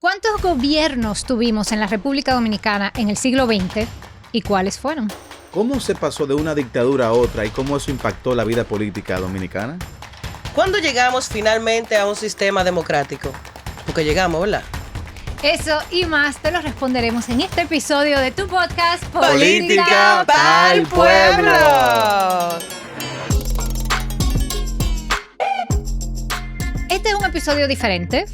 ¿Cuántos gobiernos tuvimos en la República Dominicana en el siglo XX y cuáles fueron? ¿Cómo se pasó de una dictadura a otra y cómo eso impactó la vida política dominicana? ¿Cuándo llegamos finalmente a un sistema democrático? Porque llegamos, ¿verdad? Eso y más te lo responderemos en este episodio de tu podcast Política pa'l Pueblo. Este es un episodio diferente.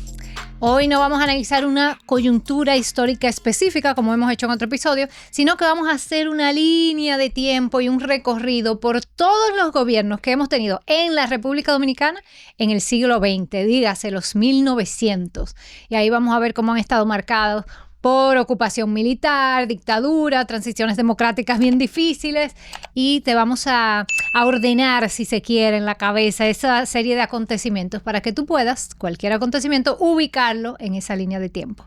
Hoy no vamos a analizar una coyuntura histórica específica como hemos hecho en otro episodio, sino que vamos a hacer una línea de tiempo y un recorrido por todos los gobiernos que hemos tenido en la República Dominicana en el siglo XX, dígase los 1900. Y ahí vamos a ver cómo han estado marcados por ocupación militar, dictadura, transiciones democráticas bien difíciles, y te vamos a ordenar, si se quiere, en la cabeza esa serie de acontecimientos para que tú puedas, cualquier acontecimiento, ubicarlo en esa línea de tiempo.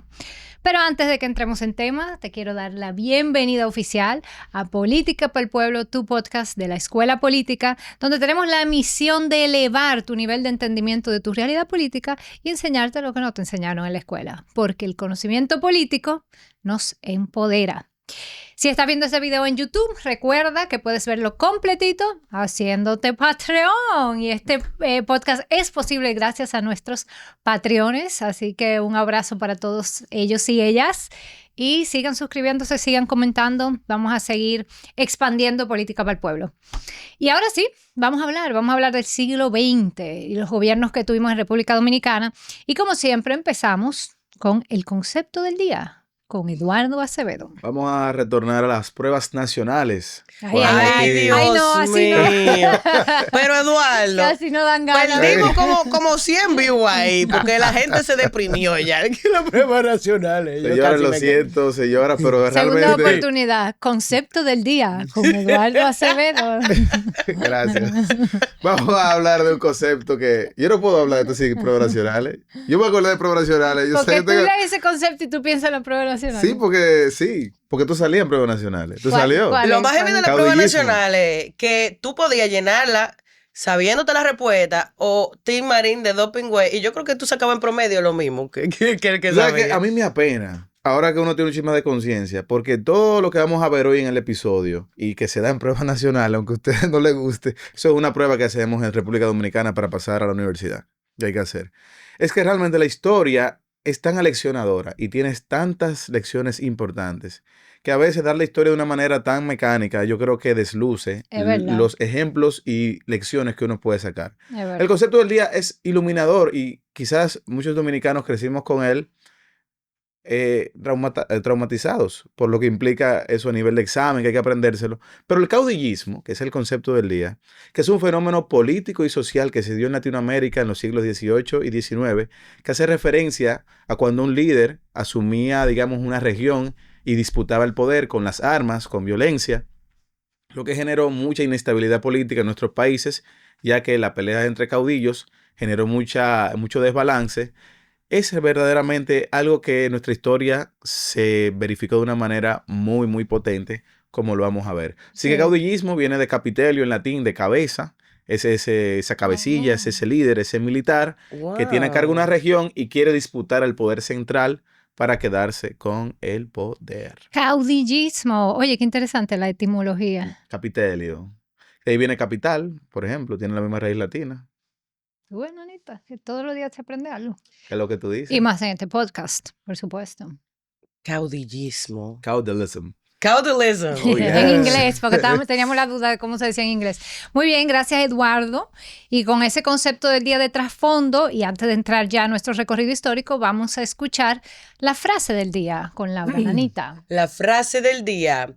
Pero antes de que entremos en tema, te quiero dar la bienvenida oficial a Política para el Pueblo, tu podcast de la Escuela Política, donde tenemos la misión de elevar tu nivel de entendimiento de tu realidad política y enseñarte lo que no te enseñaron en la escuela, porque el conocimiento político nos empodera. Si estás viendo este video en YouTube, recuerda que puedes verlo completito haciéndote Patreon. Y este podcast es posible gracias a nuestros Patreones. Así que un abrazo para todos ellos y ellas. Y sigan suscribiéndose, sigan comentando. Vamos a seguir expandiendo Política para el Pueblo. Y ahora sí, vamos a hablar del siglo XX y los gobiernos que tuvimos en República Dominicana. Y como siempre empezamos con el concepto del día, con Eduardo Acevedo. Vamos a retornar a las pruebas nacionales. Ay, Dios mío. Pero Eduardo, casi no dan ganas. perdimos como 100 views ahí, porque la gente se deprimió ya. Es que las pruebas nacionales. Señora, lo siento, señora, pero realmente... Segunda oportunidad, concepto del día, con Eduardo Acevedo. Gracias. Vamos a hablar de un concepto que... Yo no puedo hablar de esto sin pruebas nacionales. Yo me acuerdo de pruebas nacionales. Porque tú lees ese concepto y tú piensas en la prueba nacional. Sí, porque tú salías en pruebas nacionales. ¿Tú salió? Lo más heavy de las pruebas nacionales que tú podías llenarla sabiéndote la respuesta o Team Marín de Doping Way, y yo creo que tú sacabas en promedio lo mismo que el que sabía. Que a mí me apena, ahora que uno tiene un chisme de conciencia, porque todo lo que vamos a ver hoy en el episodio y que se da en pruebas nacionales, aunque a ustedes no les guste, eso es una prueba que hacemos en República Dominicana para pasar a la universidad. Que hay que hacer. Es que realmente la historia es tan aleccionadora y tienes tantas lecciones importantes que a veces dar la historia de una manera tan mecánica yo creo que desluce los ejemplos y lecciones que uno puede sacar. El concepto del día es iluminador y quizás muchos dominicanos crecimos con él traumatizados por lo que implica eso a nivel de examen, que hay que aprendérselo. Pero el caudillismo, que es el concepto del día, que es un fenómeno político y social que se dio en Latinoamérica en los siglos XVIII y XIX, que hace referencia a cuando un líder asumía, digamos, una región y disputaba el poder con las armas, con violencia, lo que generó mucha inestabilidad política en nuestros países, ya que la pelea entre caudillos generó mucho desbalance. Es verdaderamente algo que en nuestra historia se verificó de una manera muy, muy potente, como lo vamos a ver. Así que caudillismo viene de capitelio en latín, de cabeza. Es esa cabecilla, es ese líder, ese militar que tiene a cargo una región y quiere disputar el poder central para quedarse con el poder. Caudillismo. Oye, qué interesante la etimología. Capitelio. De ahí viene capital, por ejemplo, tiene la misma raíz latina. Bueno, Anita, que todos los días se aprende algo. ¿Qué es lo que tú dices? Y más en este podcast, por supuesto. Caudillismo. Caudillism. Caudillism. Oh, yes. En inglés, porque teníamos la duda de cómo se decía en inglés. Muy bien, gracias Eduardo. Y con ese concepto del día de trasfondo, y antes de entrar ya a nuestro recorrido histórico, vamos a escuchar la frase del día con Laura Anita. La frase del día.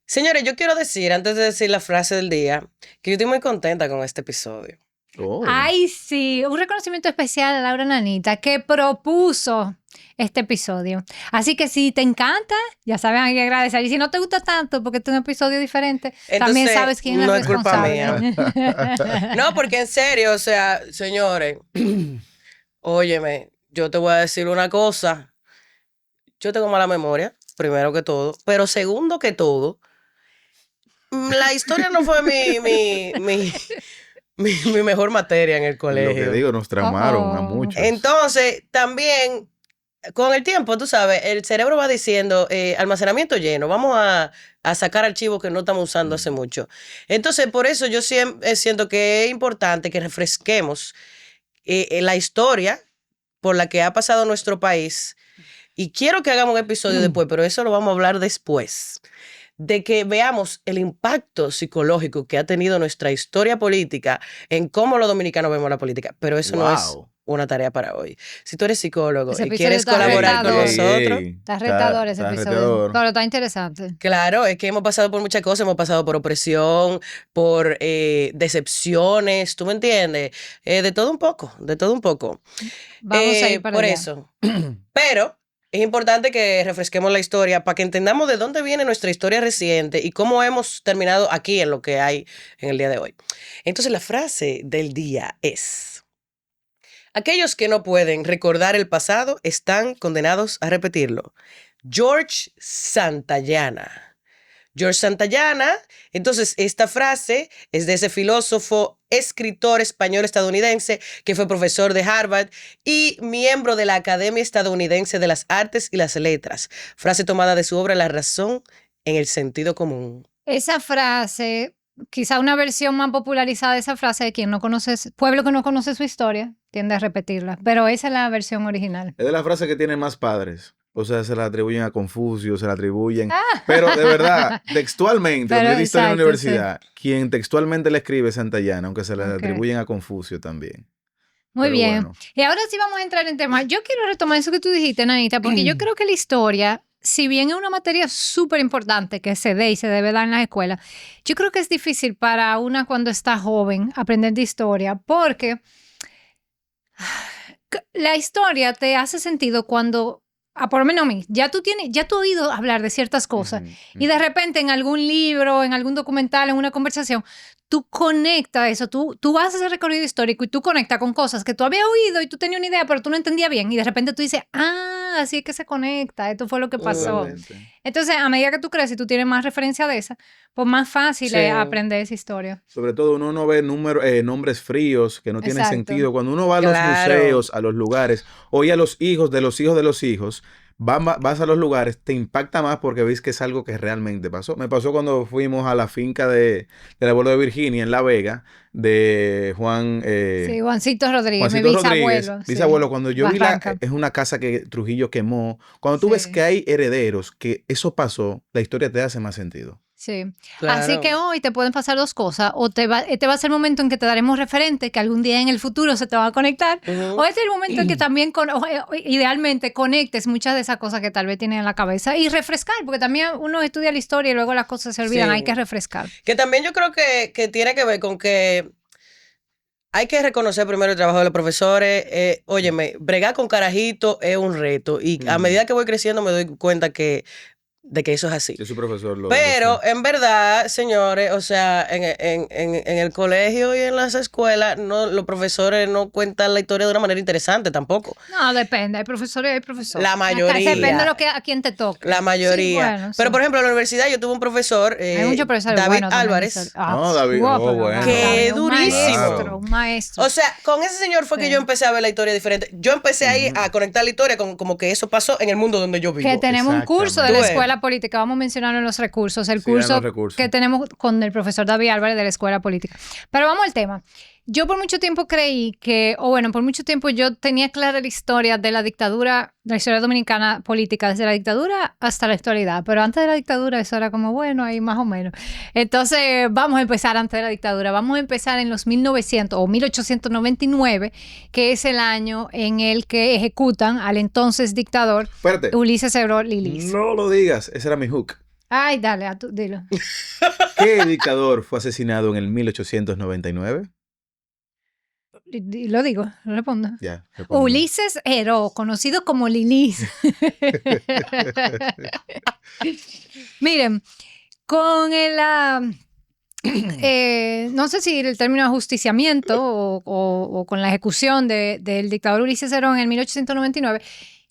Señores, yo quiero decir, antes de decir la frase del día, que yo estoy muy contenta con este episodio. Oh. Ay, sí, un reconocimiento especial a Laura Nanita que propuso este episodio. Así que si te encanta, ya saben a quién agradecer. Y si no te gusta tanto porque es un episodio diferente, entonces, también sabes quién no es responsable. Es culpa mía. No, porque en serio, o sea, señores, óyeme, yo te voy a decir una cosa. Yo tengo mala memoria, primero que todo, pero segundo que todo, la historia no fue mi mejor materia en el colegio. Lo que digo, nos traumaron a muchos. Entonces, también con el tiempo, tú sabes, el cerebro va diciendo, almacenamiento lleno, vamos a sacar archivos que no estamos usando hace mucho. Entonces, por eso yo siempre siento que es importante que refresquemos la historia por la que ha pasado nuestro país. Y quiero que hagamos un episodio después, pero eso lo vamos a hablar después. De que veamos el impacto psicológico que ha tenido nuestra historia política en cómo los dominicanos vemos la política. Pero eso no es una tarea para hoy. Si tú eres psicólogo Ese y episodio quieres está colaborar con retador. nosotros, Está retador ese episodio. retador. Pero está interesante. claro, es que hemos pasado por muchas cosas, hemos pasado por opresión, por decepciones, ¿tú me entiendes? De todo un poco, de todo un poco. Vamos a ir para por allá. eso. Pero es importante que refresquemos la historia para que entendamos de dónde viene nuestra historia reciente y cómo hemos terminado aquí en lo que hay en el día de hoy. Entonces la frase del día es: aquellos que no pueden recordar el pasado están condenados a repetirlo. George Santayana. George Santayana, entonces esta frase es de ese filósofo, escritor español estadounidense que fue profesor de Harvard y miembro de la Academia Estadounidense de las Artes y las Letras. Frase tomada de su obra La razón en el sentido común. Esa frase, quizá una versión más popularizada de esa frase de quien no conoce, pueblo que no conoce su historia, tiende a repetirla, pero esa es la versión original. Es de la frase que tiene más padres. O sea, se la atribuyen a Confucio, se la atribuyen. Pero de verdad, textualmente, Pero cuando yo di historia en la exacto, universidad, quien textualmente le escribe es Santayana, aunque se la Ok. atribuyen a Confucio también. Muy Pero bien. bueno. Y ahora sí vamos a entrar en temas. Yo quiero retomar eso que tú dijiste, Nanita, porque yo creo que la historia, si bien es una materia súper importante que se dé y se debe dar en las escuelas, yo creo que es difícil para una cuando está joven aprender de historia, porque la historia te hace sentido cuando, por lo menos a mí, ya tú has oído hablar de ciertas cosas Ujú, y de ujú. repente en algún libro, en algún documental, en una conversación, tú conectas eso, tú haces ese recorrido histórico y tú conectas con cosas que tú habías oído y tú tenías una idea, pero tú no entendías bien y de repente tú dices, así es que se conecta, esto fue lo que pasó. Totalmente. Entonces, a medida que tú creces y tú tienes más referencia de esa, pues más fácil Sí. es aprender esa historia. Sobre todo uno no ve nombres fríos que no tienen Exacto. sentido. Cuando uno va a los Claro. museos, a los lugares, oye a los hijos de los hijos de los hijos, vas a los lugares, te impacta más porque ves que es algo que realmente pasó. Me pasó cuando fuimos a la finca del abuelo de Virginia en La Vega, de Juan... Sí, Juancito Rodríguez, Juancito mi Rodríguez, bisabuelo. sí. bisabuelo, cuando yo vi Barranca. es una casa que Trujillo quemó. Cuando tú Sí. ves que hay herederos, que eso pasó, la historia te hace más sentido. Sí. Claro. Así que hoy te pueden pasar dos cosas. O este va a ser el momento en que te daremos referentes que algún día en el futuro se te van a conectar. Ujú. O este es el momento en que también, idealmente, conectes muchas de esas cosas que tal vez tienes en la cabeza y refrescar, porque también uno estudia la historia y luego las cosas se olvidan. Sí. Hay que refrescar. Que también yo creo que tiene que ver con que hay que reconocer primero el trabajo de los profesores. Óyeme, bregar con carajito es un reto. Y a Ujú. medida que voy creciendo me doy cuenta de que eso es así. Yo soy profesor. Pero en verdad, señores, o sea, en el colegio y en las escuelas, los profesores no cuentan la historia de una manera interesante tampoco. No, depende. Hay profesores y hay profesores. La mayoría. Depende de a quién te toque. La mayoría. Sí, bueno, Pero, sí. por ejemplo, en la universidad yo tuve un profesor, Hay muchos profesores David buenos también, Álvarez. Isabel. No, David, guapo, bueno. Qué David, durísimo. Un maestro. O sea, con ese señor fue que Sí. yo empecé a ver la historia diferente. Yo empecé ahí a conectar la historia con como que eso pasó en el mundo donde yo vivo. Que tenemos un curso de la Tú ves. Escuela Política, vamos a mencionarlo en los recursos, el Sí, curso en los recursos. que tenemos con el profesor David Álvarez de la Escuela Política. Pero vamos al tema. Yo por mucho tiempo creí que, por mucho tiempo yo tenía clara la historia de la dictadura, la historia dominicana política, desde la dictadura hasta la actualidad. Pero antes de la dictadura eso era como, bueno, ahí más o menos. Entonces vamos a empezar antes de la dictadura. Vamos a empezar en los 1900 o 1899, que es el año en el que ejecutan al entonces dictador Espérate. Ulises Seguro Lilis. No lo digas. Ese era mi hook. Ay, dale, dilo. ¿Qué dictador fue asesinado en el 1899? Lo digo, lo respondo. Ya. responde. Ulises Heró, conocido como Lilis. Miren, con no sé si el término ajusticiamiento o con la ejecución del dictador Ulises Heró en el 1899,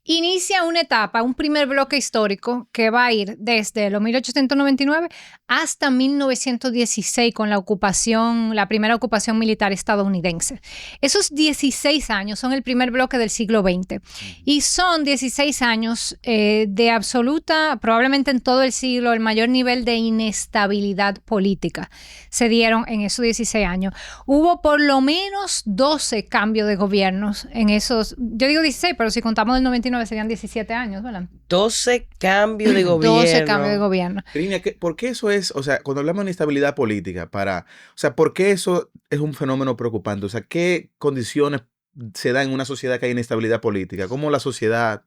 inicia una etapa, un primer bloque histórico que va a ir desde los 1899 hasta 1916 con la primera ocupación militar estadounidense. Esos 16 años son el primer bloque del siglo XX y son 16 años de absoluta, probablemente en todo el siglo, el mayor nivel de inestabilidad política se dieron en esos 16 años. Hubo por lo menos 12 cambios de gobiernos en esos, yo digo 16, pero si contamos del 99 serían 17 años, ¿verdad? 12 cambios de gobierno. 12 cambios de gobierno. Karina, ¿por qué eso es? O sea, cuando hablamos de inestabilidad política, ¿por qué eso es un fenómeno preocupante? O sea, ¿qué condiciones se dan en una sociedad que hay inestabilidad política? ¿Cómo la sociedad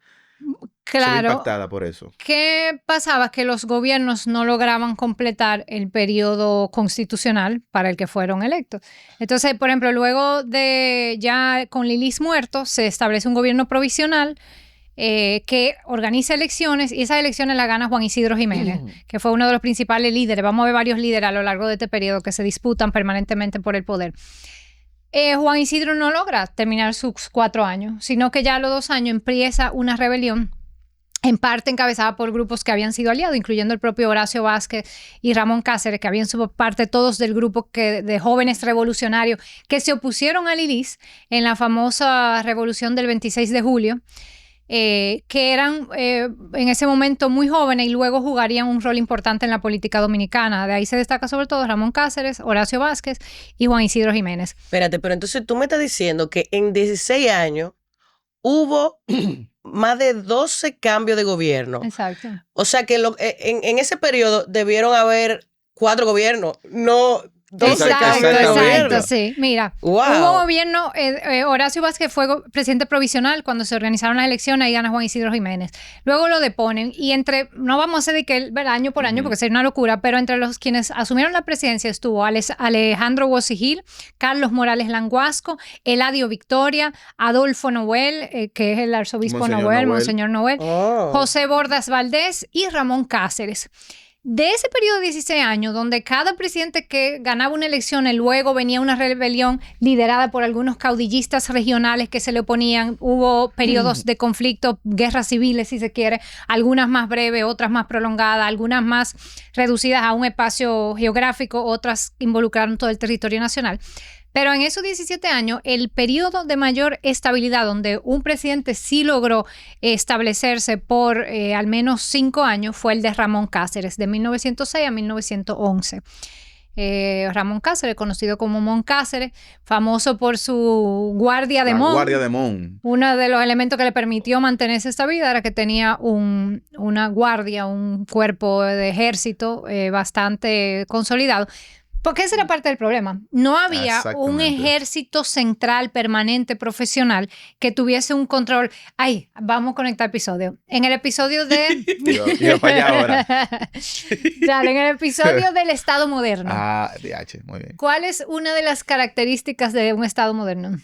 se ve impactada por eso? ¿Qué pasaba? Que los gobiernos no lograban completar el periodo constitucional para el que fueron electos. Entonces, por ejemplo, luego de ya con Lilis muerto, se establece un gobierno provisional que organiza elecciones y esas elecciones las gana Juan Isidro Jiménez, que fue uno de los principales líderes. Vamos a ver varios líderes a lo largo de este periodo que se disputan permanentemente por el poder. Juan Isidro no logra terminar sus 4 años, sino que ya a los 2 años empieza una rebelión, en parte encabezada por grupos que habían sido aliados, incluyendo el propio Horacio Vázquez y Ramón Cáceres, que habían sido parte todos del grupo de jóvenes revolucionarios que se opusieron a Lilis en la famosa revolución del 26 de julio. Que eran en ese momento muy jóvenes y luego jugarían un rol importante en la política dominicana. De ahí se destaca sobre todo Ramón Cáceres, Horacio Vázquez y Juan Isidro Jiménez. Espérate, pero entonces tú me estás diciendo que en 16 años hubo más de 12 cambios de gobierno. Exacto. O sea que en ese periodo debieron haber 4 gobiernos, no 12 cambios de gobierno. Exacto, sí. Mira, Wow. hubo gobierno, Horacio Vázquez fue presidente provisional cuando se organizaron las elecciones y gana Juan Isidro Jiménez. Luego lo deponen y no vamos a hacer de que año por año porque sería una locura, pero entre los quienes asumieron la presidencia estuvo Alejandro Bosigil, Carlos Morales Languasco, Eladio Victoria, Adolfo Noel, que es el arzobispo Monseñor Noel, José Bordas Valdés y Ramón Cáceres. De ese periodo de 16 años, donde cada presidente que ganaba una elección y luego venía una rebelión liderada por algunos caudillistas regionales que se le oponían, hubo periodos de conflicto, guerras civiles si se quiere, algunas más breves, otras más prolongadas, algunas más reducidas a un espacio geográfico, otras involucraron todo el territorio nacional. Pero en esos 17 años, el periodo de mayor estabilidad, donde un presidente sí logró establecerse por al menos 5 años, fue el de Ramón Cáceres, de 1906 a 1911. Ramón Cáceres, conocido como Mon Cáceres, famoso por su guardia de Mon. Guardia de Mon. Uno de los elementos que le permitió mantenerse esta vida era que tenía una guardia, un cuerpo de ejército bastante consolidado. Porque ese era parte del problema. No había un ejército central, permanente, profesional, que tuviese un control. Ay, vamos a conectar episodio. En el episodio de... Yo para allá ahora. Dale, en el episodio del Estado moderno. DH, muy bien. ¿Cuál es una de las características de un Estado moderno?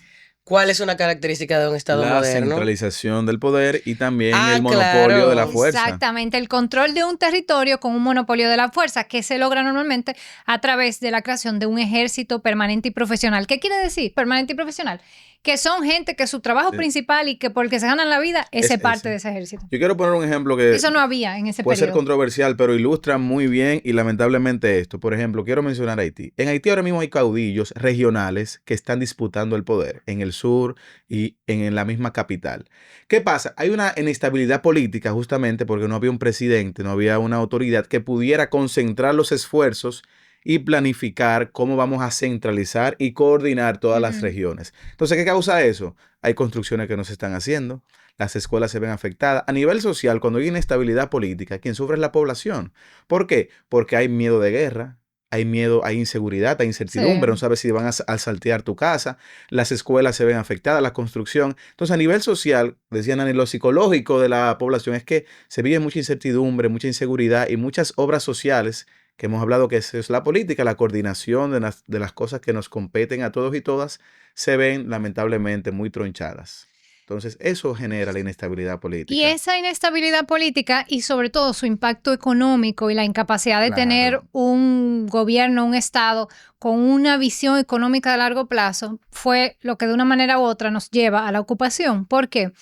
¿Cuál es una característica de un Estado moderno? La centralización del poder y también el monopolio de la fuerza. Exactamente, el control de un territorio con un monopolio de la fuerza que se logra normalmente a través de la creación de un ejército permanente y profesional. ¿Qué quiere decir permanente y profesional? Que son gente que su trabajo principal y que por el que se ganan la vida es ser parte de ese ejército. Yo quiero poner un ejemplo que eso no había en ese puede periodo. ser controversial, pero ilustra muy bien y lamentablemente esto. Por ejemplo, quiero mencionar Haití. En Haití ahora mismo hay caudillos regionales que están disputando el poder en el sur y en la misma capital. ¿Qué pasa? Hay una inestabilidad política justamente porque no había un presidente, no había una autoridad que pudiera concentrar los esfuerzos y planificar cómo vamos a centralizar y coordinar todas las regiones. Entonces, ¿qué causa eso? Hay construcciones que no se están haciendo, las escuelas se ven afectadas. A nivel social, cuando hay inestabilidad política, quien sufre es la población. ¿Por qué? Porque hay miedo de guerra, hay miedo, hay inseguridad, hay incertidumbre, no sabes si van a asaltear tu casa, las escuelas se ven afectadas, la construcción. Entonces, a nivel social, decían Ani, lo psicológico de la población es que se vive mucha incertidumbre, mucha inseguridad y muchas obras sociales que hemos hablado que es la política, la coordinación de las cosas que nos competen a todos y todas, se ven lamentablemente muy tronchadas. Entonces, eso genera la inestabilidad política. Y esa inestabilidad política y sobre todo su impacto económico y la incapacidad de tener un gobierno, un Estado con una visión económica de largo plazo fue lo que de una manera u otra nos lleva a la ocupación. ¿Por qué?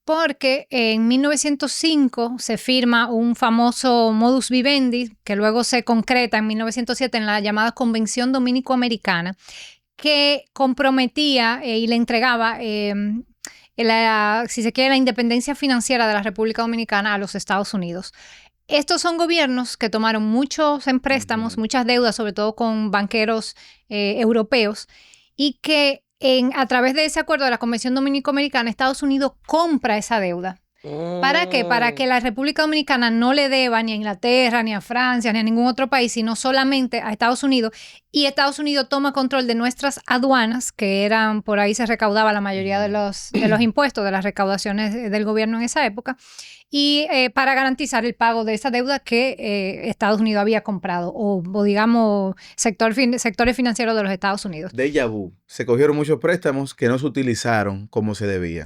porque en 1905 se firma un famoso modus vivendi que luego se concreta en 1907 en la llamada Convención Dominico-Americana, que comprometía y le entregaba, si se quiere, la independencia financiera de la República Dominicana a los Estados Unidos. Estos son gobiernos que tomaron muchos préstamos, muchas deudas, sobre todo con banqueros europeos, y que a través de ese acuerdo de la Convención Dominico-Americana, Estados Unidos compra esa deuda. ¿Para qué? Para que la República Dominicana no le deba ni a Inglaterra, ni a Francia, ni a ningún otro país, sino solamente a Estados Unidos. Y Estados Unidos toma control de nuestras aduanas, que eran, por ahí se recaudaba la mayoría de los impuestos, de las recaudaciones del gobierno en esa época, y para garantizar el pago de esa deuda que Estados Unidos había comprado, o digamos, sectores financieros de los Estados Unidos. Déjà vu. Se cogieron muchos préstamos que no se utilizaron como se debía.